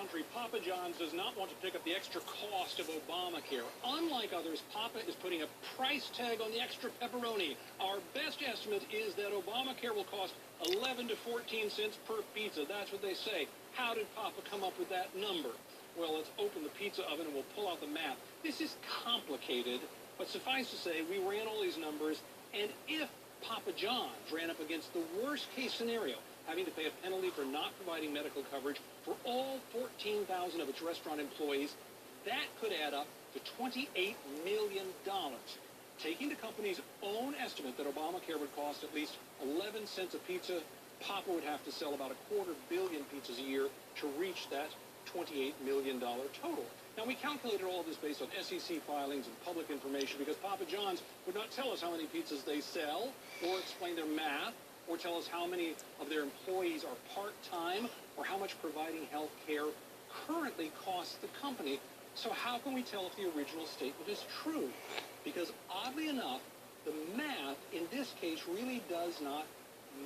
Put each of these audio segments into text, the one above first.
country, Papa John's does not want to pick up the extra cost of Obamacare. Unlike others, Papa is putting a price tag on the extra pepperoni. Our best estimate is that Obamacare will cost 11 to 14 cents per pizza. That's what they say. How did Papa come up with that number? Well, let's open the pizza oven and we'll pull out the math. This is complicated, but suffice to say, we ran all these numbers, and if Papa John's ran up against the worst-case scenario, having to pay a penalty for not providing medical coverage for all 14,000 of its restaurant employees, that could add up to $28 million. Taking the company's own estimate that Obamacare would cost at least 11 cents a pizza, Papa would have to sell about 250 million pizzas a year to reach that $28 million total. Now, we calculated all of this based on SEC filings and public information because Papa John's would not tell us how many pizzas they sell or explain their math or tell us how many of their employees are part-time or how much providing health care currently costs the company. So how can we tell if the original statement is true? Because oddly enough, the math in this case really does not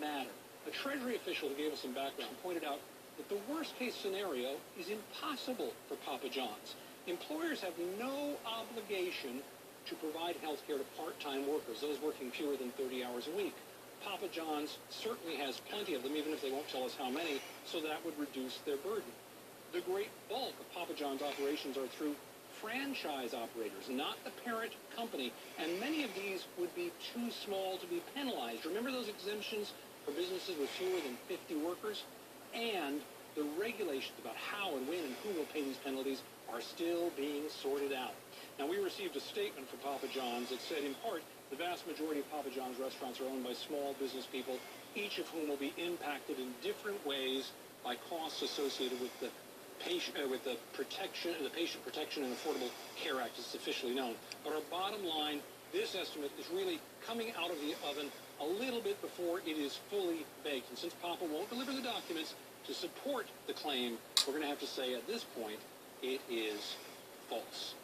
matter. A Treasury official who gave us some background pointed out that the worst-case scenario is impossible for Papa John's. Employers have no obligation to provide health care to part-time workers, those working fewer than 30 hours a week. Papa John's certainly has plenty of them, even if they won't tell us how many, so that would reduce their burden. The great bulk of Papa John's operations are through franchise operators, not the parent company, and many of these would be too small to be penalized. Remember those exemptions for businesses with fewer than 50 workers? And the regulations about how and when and who will pay these penalties are still being sorted out. Now, we received a statement from Papa John's that said, in part, the vast majority of Papa John's restaurants are owned by small business people, each of whom will be impacted in different ways by costs associated with the patient protection and Affordable Care Act, as it's officially known. But our bottom line, this estimate is really coming out of the oven a little bit before it is fully baked. And since Papa won't deliver the documents to support the claim, we're going to have to say at this point it is false.